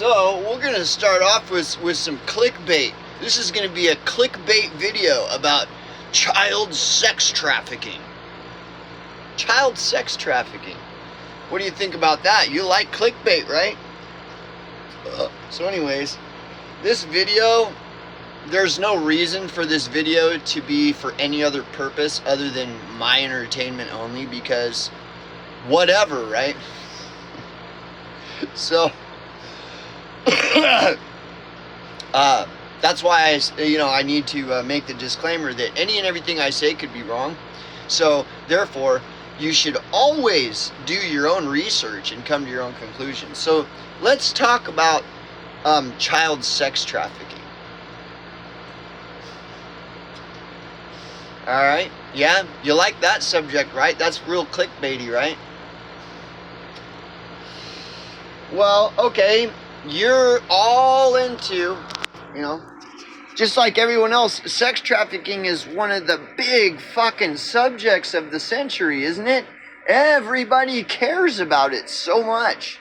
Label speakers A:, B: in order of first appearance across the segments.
A: So we're going to start off with some clickbait. This is going to be a clickbait video about child sex trafficking. Child sex trafficking. What do you think about that? You like clickbait, right? So anyways, this video, there's no reason for this video to be for any other purpose other than my entertainment only, because whatever, right? So that's why I need to make the disclaimer that any and everything I say could be wrong. So therefore, you should always do your own research and come to your own conclusions. So let's talk about child sex trafficking. All right, yeah, you like that subject, right? That's real clickbaity, right? Well, okay, you're all into, just like everyone else, sex trafficking is one of the big fucking subjects of the century, isn't it? Everybody cares about it so much.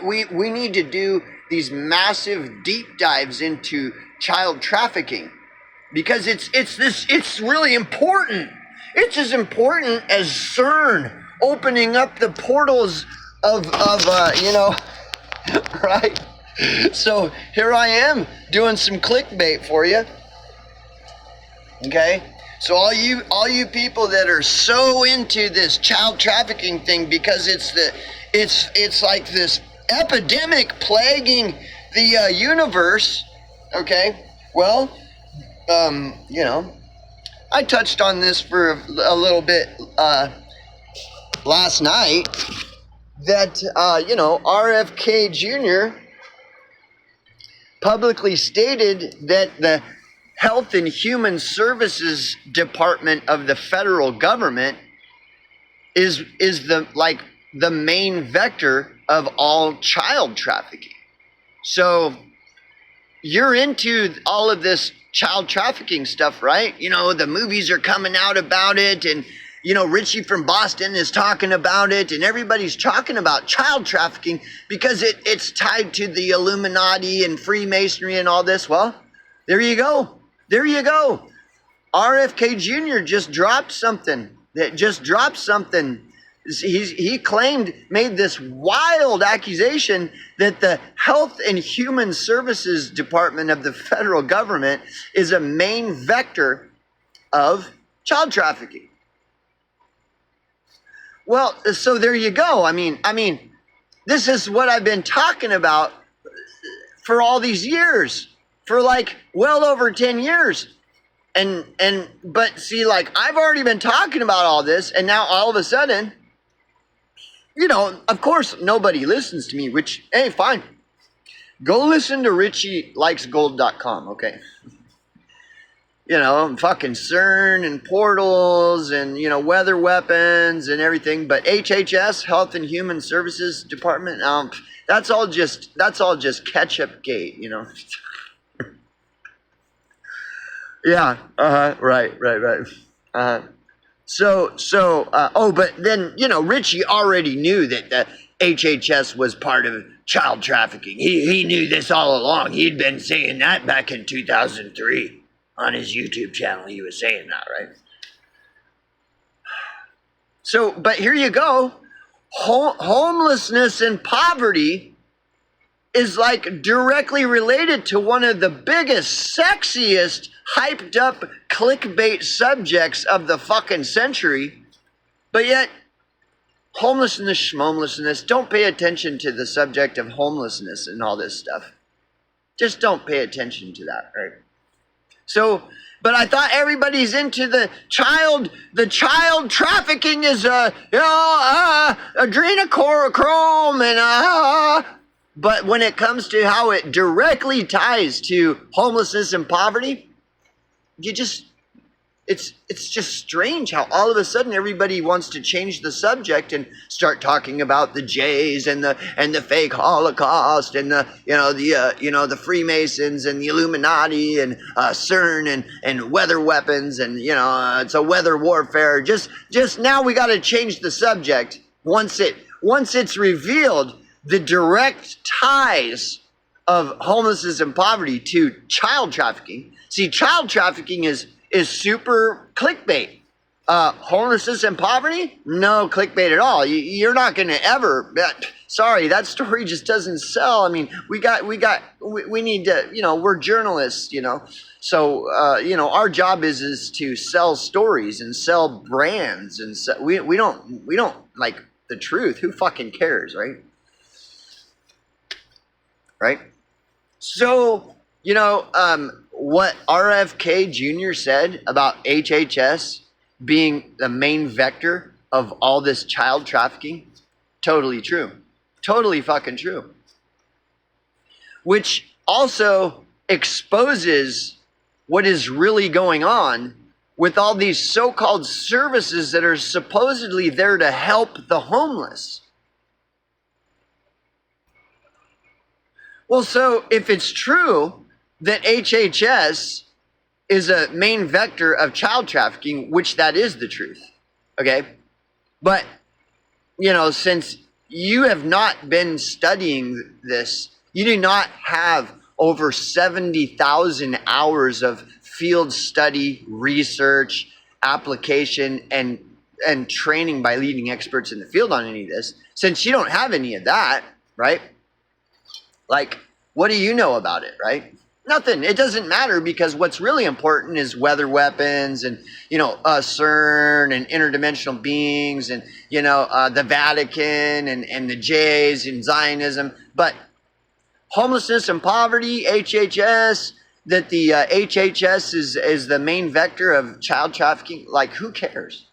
A: We need to do these massive deep dives into child trafficking because it's really important. It's as important as CERN opening up the portals of right? So here I am doing some clickbait for you. Okay? So all you people that are so into this child trafficking thing because it's like this epidemic plaguing the universe, okay? Well, I touched on this for a little bit last night that RFK Jr. publicly stated that the Health and Human Services Department of the federal government is the main vector of all child trafficking. So you're into all of this child trafficking stuff, right? The movies are coming out about it, and Richie from Boston is talking about it, and everybody's talking about child trafficking because it's tied to the Illuminati and Freemasonry and all this. Well, there you go. RFK Jr. just dropped something. He made this wild accusation that the Health and Human Services Department of the federal government is a main vector of child trafficking. Well, so there you go. I mean, this is what I've been talking about for all these years, for well over 10 years. But see, I've already been talking about all this, and now all of a sudden, of course, nobody listens to me, which, hey, fine. Go listen to RichieLikesGold.com, okay? Fucking CERN and portals and, weather weapons and everything. But HHS, Health and Human Services Department, that's all just ketchup gate, Yeah, right. But then, Richie already knew that the HHS was part of child trafficking. He knew this all along. He'd been saying that back in 2003. On his YouTube channel, he was saying that, right? So, but here you go. Homelessness and poverty is directly related to one of the biggest, sexiest, hyped up clickbait subjects of the fucking century. But yet, homelessness, schmomelessness, don't pay attention to the subject of homelessness and all this stuff. Just don't pay attention to that, right? So, but I thought everybody's into the child trafficking is adrenochrome and but when it comes to how it directly ties to homelessness and poverty, it's just strange how all of a sudden everybody wants to change the subject and start talking about the Jays and the fake Holocaust and the Freemasons and the Illuminati and CERN and weather weapons and it's a weather warfare. Just now we got to change the subject once it's revealed the direct ties of homelessness and poverty to child trafficking. See, child trafficking is super clickbait. Homelessness and poverty? No clickbait at all. You're not going to ever. Sorry, that story just doesn't sell. I mean, we need to. We're journalists. So our job is to sell stories and sell brands, and we don't like the truth. Who fucking cares, right? Right. So what RFK Jr. said about HHS being the main vector of all this child trafficking, totally true. Totally fucking true. Which also exposes what is really going on with all these so-called services that are supposedly there to help the homeless. Well, so if it's true that HHS is a main vector of child trafficking, which that is the truth, okay? But, since you have not been studying this, you do not have over 70,000 hours of field study, research, application, and training by leading experts in the field on any of this. Since you don't have any of that, right? Like, what do you know about it, right? Nothing. It doesn't matter, because what's really important is weather weapons and, CERN and interdimensional beings and, the Vatican and the Jays and Zionism. But homelessness and poverty, HHS, that the HHS is the main vector of child trafficking, like, who cares?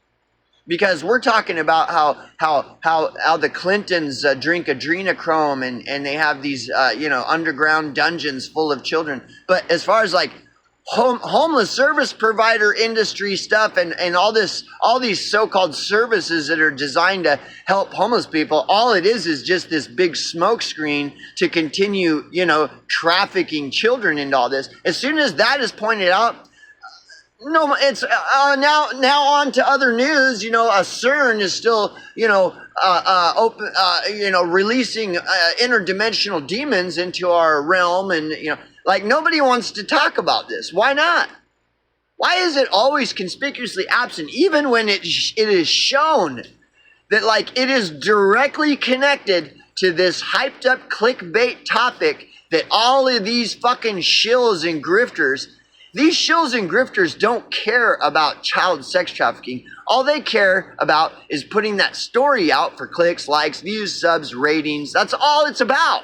A: Because we're talking about how the Clintons drink adrenochrome and they have these underground dungeons full of children. But as far as like homeless service provider industry stuff and all these so-called services that are designed to help homeless people, all it is just this big smokescreen to continue trafficking children into all this. As soon as that is pointed out, no, it's now on to other news. CERN is still open, releasing interdimensional demons into our realm, and like nobody wants to talk about this. Why not? Why is it always conspicuously absent, even when it is shown that like it is directly connected to this hyped up clickbait topic that all of these fucking shills and grifters. These shills and grifters don't care about child sex trafficking. All they care about is putting that story out for clicks, likes, views, subs, ratings. That's all it's about.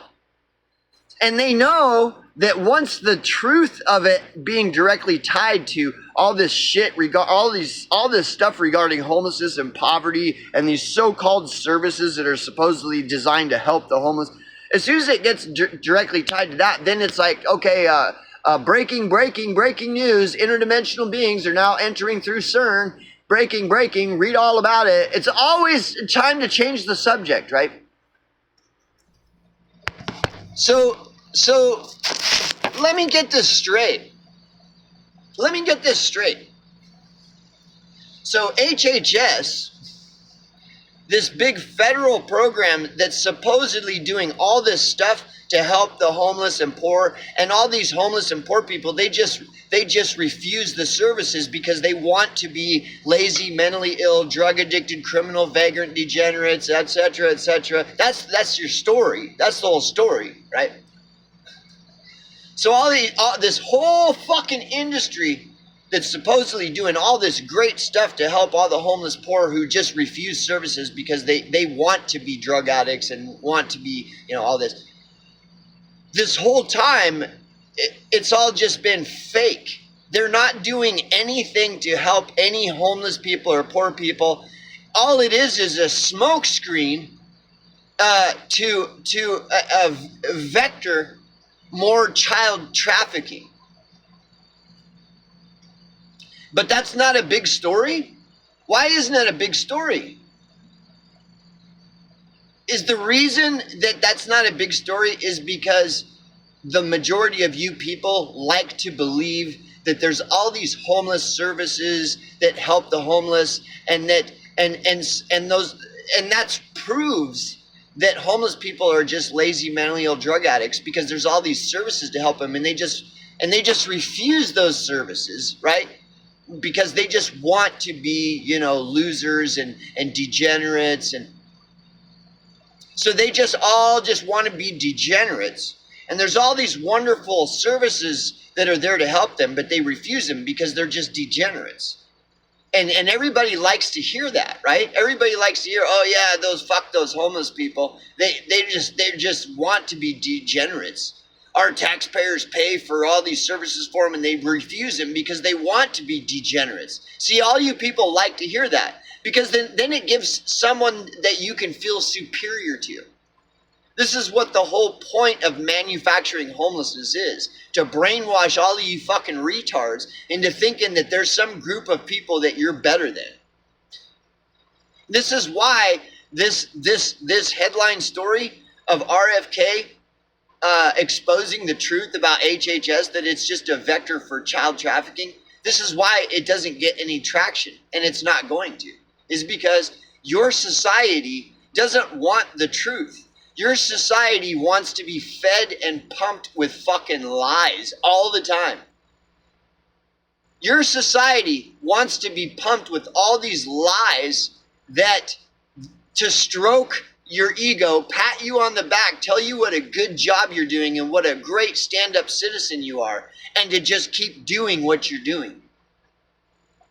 A: And they know that once the truth of it being directly tied to all this shit, all this stuff regarding homelessness and poverty and these so-called services that are supposedly designed to help the homeless, as soon as it gets directly tied to that, then it's like, okay, breaking news. Interdimensional beings are now entering through CERN. Breaking, read all about it. It's always time to change the subject, right? So let me get this straight. So HHS, this big federal program that's supposedly doing all this stuff to help the homeless and poor, and all these homeless and poor people, they just refuse the services because they want to be lazy, mentally ill, drug addicted, criminal, vagrant, degenerates, etc., etc. That's your story. That's the whole story, right? So all this whole fucking industry that's supposedly doing all this great stuff to help all the homeless poor who just refuse services because they want to be drug addicts and want to be, all this. This whole time, it's all just been fake. They're not doing anything to help any homeless people or poor people. All it is a smokescreen to vector more child trafficking. But that's not a big story? Why isn't that a big story? Is the reason that that's not a big story is because the majority of you people like to believe that there's all these homeless services that help the homeless, and that proves that homeless people are just lazy, mentally ill drug addicts because there's all these services to help them, and they just refuse those services, right? Because they just want to be, losers and degenerates, and so they just all just want to be degenerates. And there's all these wonderful services that are there to help them, but they refuse them because they're just degenerates. And everybody likes to hear that, right? Everybody likes to hear, oh yeah, those homeless people. They just want to be degenerates. Our taxpayers pay for all these services for them, and they refuse them because they want to be degenerates. See, all you people like to hear that, because then it gives someone that you can feel superior to. This is what the whole point of manufacturing homelessness is, to brainwash all of you fucking retards into thinking that there's some group of people that you're better than. This is why this headline story of RFK exposing the truth about HHS, that it's just a vector for child trafficking, this is why it doesn't get any traction, and it's not going to, is because your society doesn't want the truth. Your society wants to be fed and pumped with fucking lies all the time. Your society wants to be pumped with all these lies that to stroke your ego, pat you on the back, tell you what a good job you're doing and what a great stand-up citizen you are, and to just keep doing what you're doing,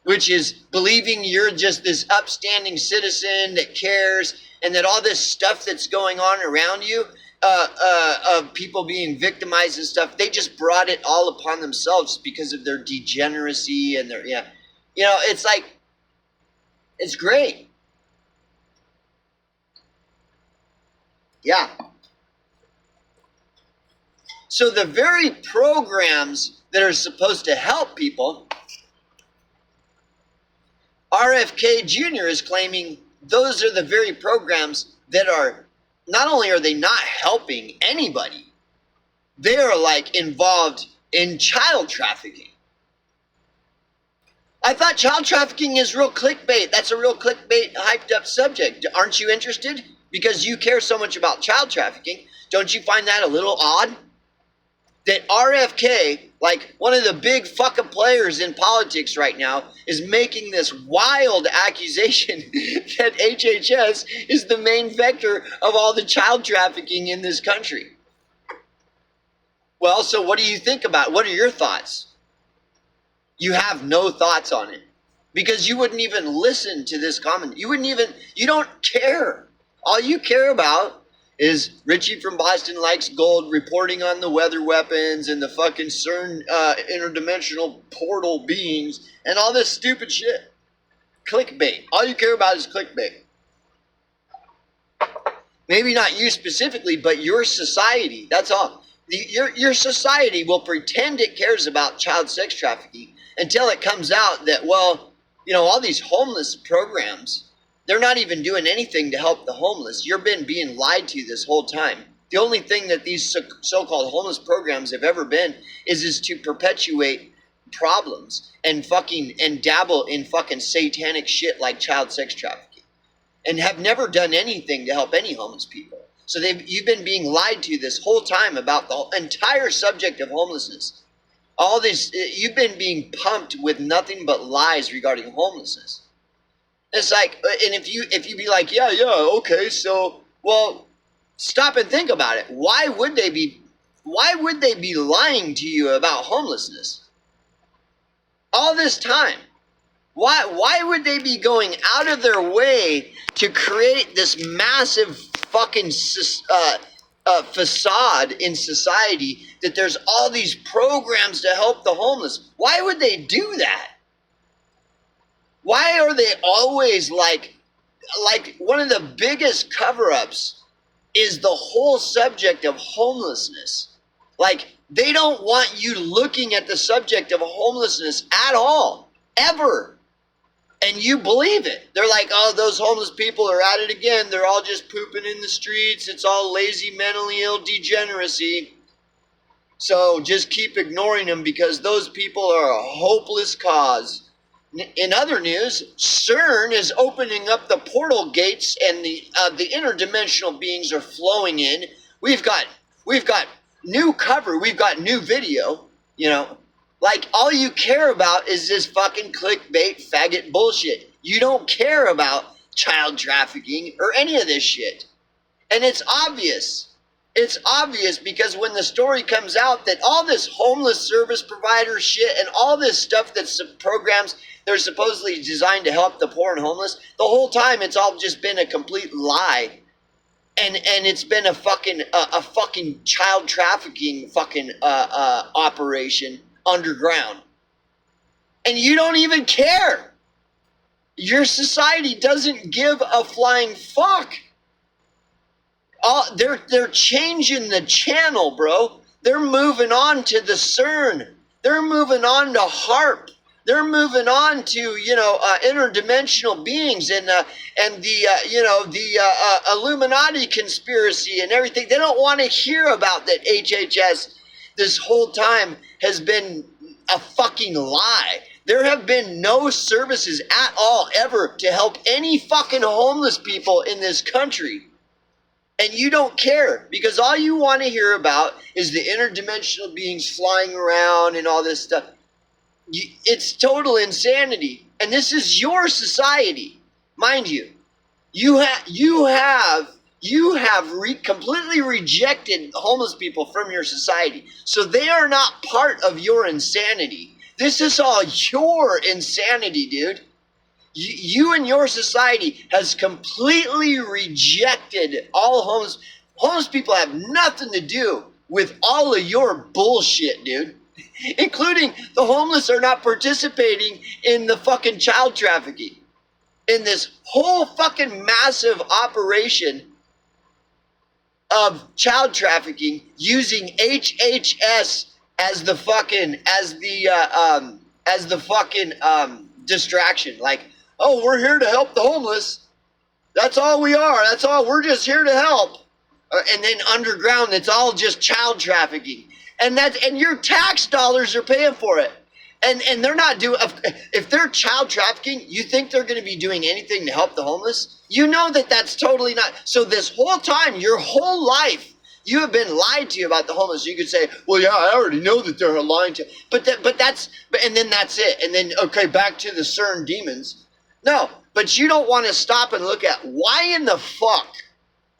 A: which is believing you're just this upstanding citizen that cares, and that all this stuff that's going on around you, of people being victimized and stuff, they just brought it all upon themselves because of their degeneracy and their, it's like, it's great. Yeah. So the very programs that are supposed to help people, RFK Jr. is claiming those are the very programs that are, not only are they not helping anybody, they are like involved in child trafficking. I thought child trafficking is real clickbait. That's a real clickbait hyped up subject. Aren't you interested? Because you care so much about child trafficking. Don't you find that a little odd? That RFK, like one of the big fucking players in politics right now, is making this wild accusation that HHS is the main vector of all the child trafficking in this country. Well, so what do you think about it? What are your thoughts? You have no thoughts on it because you wouldn't even listen to this comment. You don't care. All you care about is Richie from Boston Likes Gold reporting on the weather weapons and the fucking CERN interdimensional portal beings and all this stupid shit. Clickbait. All you care about is clickbait. Maybe not you specifically, but your society. That's all. Your society will pretend it cares about child sex trafficking until it comes out that, well, all these homeless programs, they're not even doing anything to help the homeless. You've been being lied to this whole time. The only thing that these so-called homeless programs have ever been is to perpetuate problems and dabble in fucking satanic shit like child sex trafficking, and have never done anything to help any homeless people. So you've been being lied to this whole time about the entire subject of homelessness. All this, you've been being pumped with nothing but lies regarding homelessness. It's like, and if you be like, yeah, okay, so, well, stop and think about it. Why would they be lying to you about homelessness? All this time. Why would they be going out of their way to create this massive fucking facade in society that there's all these programs to help the homeless? Why would they do that? Why are they always like one of the biggest cover-ups is the whole subject of homelessness. Like, they don't want you looking at the subject of homelessness at all, ever. And you believe it. They're like, oh, those homeless people are at it again. They're all just pooping in the streets. It's all lazy, mentally ill degeneracy. So just keep ignoring them because those people are a hopeless cause. In other news, CERN is opening up the portal gates, and the interdimensional beings are flowing in. We've got new cover. We've got new video. You know, like all you care about is this fucking clickbait faggot bullshit. You don't care about child trafficking or any of this shit, and it's obvious. It's obvious because when the story comes out that all this homeless service provider shit and all this stuff that's programs they're supposedly designed to help the poor and homeless, the whole time it's all just been a complete lie. And it's been a fucking child trafficking fucking operation underground. And you don't even care. Your society doesn't give a flying fuck. They're changing the channel, bro. They're moving on to the CERN. They're moving on to HARP. They're moving on to interdimensional beings and the Illuminati conspiracy and everything. They don't want to hear about that. HHS this whole time has been a fucking lie. There have been no services at all ever to help any fucking homeless people in this country. And you don't care because all you want to hear about is the interdimensional beings flying around and all this stuff. It's total insanity. And this is your society. Mind you, you have completely rejected homeless people from your society. So they are not part of your insanity. This is all your insanity, dude. You and your society has completely rejected all homeless. Homeless people have nothing to do with all of your bullshit, dude. Including the homeless are not participating in the fucking child trafficking. In this whole fucking massive operation of child trafficking using HHS as the fucking distraction. Like, oh, we're here to help the homeless. That's all we are. That's all. We're just here to help. And then underground, it's all just child trafficking. And your tax dollars are paying for it. And they're not doing, if they're child trafficking, you think they're going to be doing anything to help the homeless? You know that that's totally not. So this whole time, your whole life, you have been lied to about the homeless. You could say, well, yeah, I already know that they're lying to, and then that's it. And then, okay, back to the CERN demons. No, but you don't want to stop and look at why in the fuck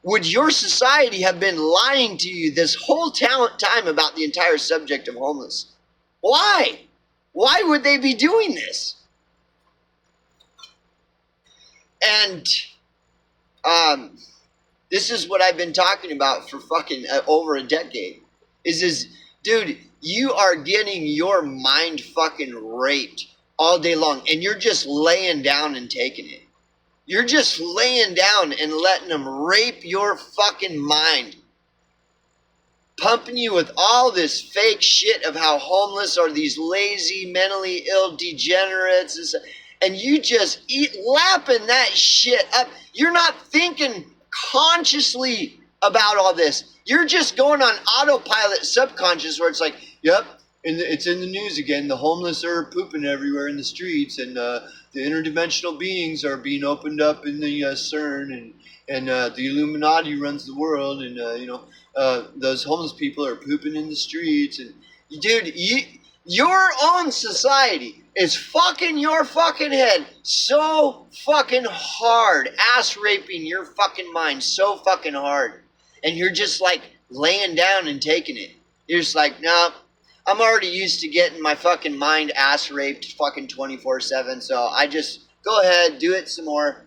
A: would your society have been lying to you this whole time about the entire subject of homeless? Why? Why would they be doing this? And this is what I've been talking about for fucking over a decade. Dude, you are getting your mind fucking raped all day long, and you're just laying down and taking it. You're just laying down and letting them rape your fucking mind. Pumping you with all this fake shit of how homeless are these lazy, mentally ill degenerates. And you just lapping that shit up. You're not thinking consciously about all this. You're just going on autopilot subconscious where it's like, yep, it's in the news again. The homeless are pooping everywhere in the streets, and the interdimensional beings are being opened up in the CERN, and the Illuminati runs the world, and those homeless people are pooping in the streets. And dude, your own society is fucking your fucking head so fucking hard, ass raping your fucking mind so fucking hard, and you're just like laying down and taking it. You're just like, no, I'm already used to getting my fucking mind ass raped fucking 24/7, so I just go ahead, do it some more.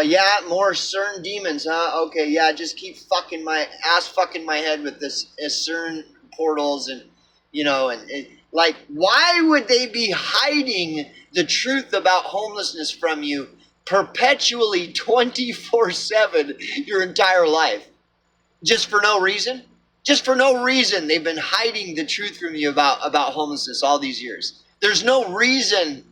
A: Yeah, more CERN demons, huh? Okay, yeah, just keep fucking my head with this CERN portals, and like, why would they be hiding the truth about homelessness from you perpetually 24/7 your entire life? Just for no reason? Just for no reason they've been hiding the truth from you about homelessness all these years. There's no reason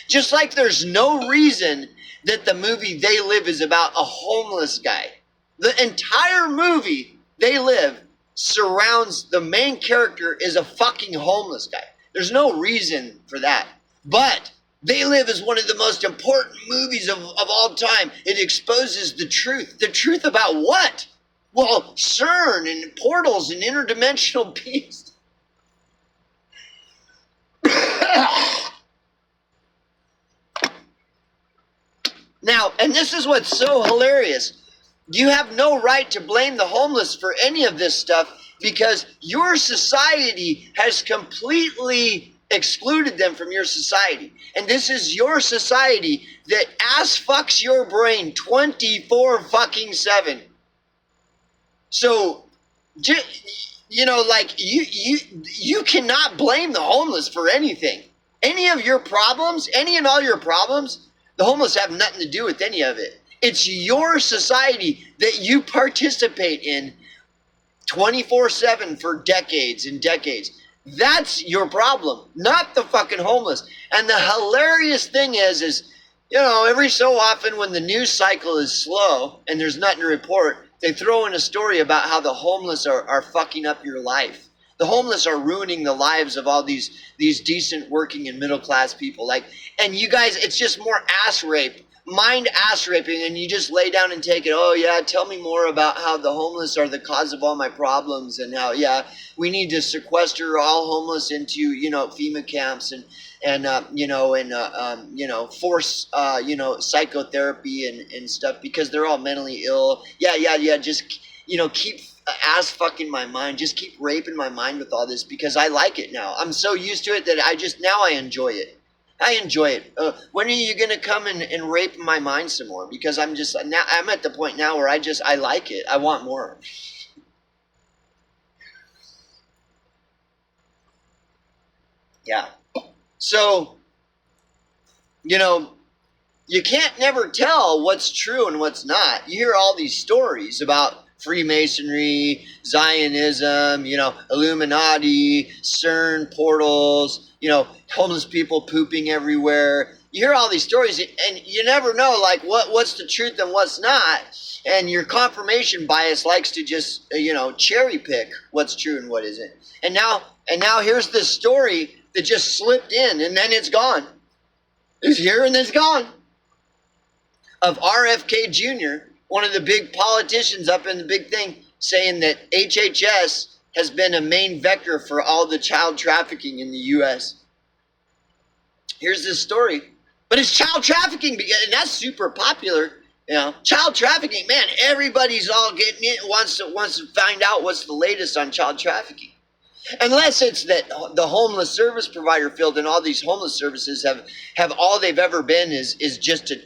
A: just like there's no reason that the movie They Live is about a homeless guy. The entire movie They Live surrounds the main character is a fucking homeless guy. There's no reason for that. But They Live is one of the most important movies of all time. It exposes the truth. The truth about what? Well, CERN and portals and interdimensional beings. Now, and this is what's so hilarious. You have no right to blame the homeless for any of this stuff because your society has completely excluded them from your society. And this is your society that ass fucks your brain 24 fucking 7. So, you know, like you cannot blame the homeless for anything. Any of your problems, any and all your problems, the homeless have nothing to do with any of it. It's your society that you participate in 24/7 for decades and decades. That's your problem, not the fucking homeless. And the hilarious thing is, you know, every so often when the news cycle is slow and there's nothing to report, they throw in a story about how the homeless are fucking up your life. The homeless are ruining the lives of all these decent working and middle class people. Like, and you guys, it's just more ass rape, mind ass raping, and you just lay down and take it. Oh yeah, tell me more about how the homeless are the cause of all my problems, and how we need to sequester all homeless into FEMA camps and force psychotherapy and stuff because they're all mentally ill. Just keep ass fucking my mind. Just keep raping my mind with all this because I like it now. I'm so used to it that I enjoy it. I enjoy it. When are you gonna come and rape my mind some more? Because I'm at the point now where I like it. I want more. Yeah. So, you can't never tell what's true and what's not. You hear all these stories about Freemasonry, Zionism, Illuminati, CERN portals, homeless people pooping everywhere. You hear all these stories and you never know like what's the truth and what's not. And your confirmation bias likes to just cherry pick what's true and what isn't. And now here's this story that just slipped in and then it's gone. It's here and it's gone. Of RFK Jr., one of the big politicians up in the big thing, saying that HHS has been a main vector for all the child trafficking in the U.S. Here's this story. But it's child trafficking, and that's super popular. Child trafficking, man, everybody's all getting it, wants to find out what's the latest on child trafficking. Unless it's that the homeless service provider field and all these homeless services have all they've ever been is just to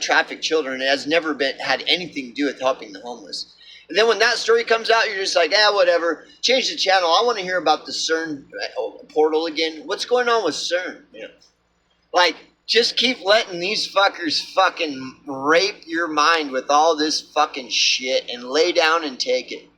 A: traffic children. It has never had anything to do with helping the homeless. And then when that story comes out, you're just like, whatever. Change the channel. I want to hear about the CERN portal again. What's going on with CERN? Like, just keep letting these fuckers fucking rape your mind with all this fucking shit and lay down and take it.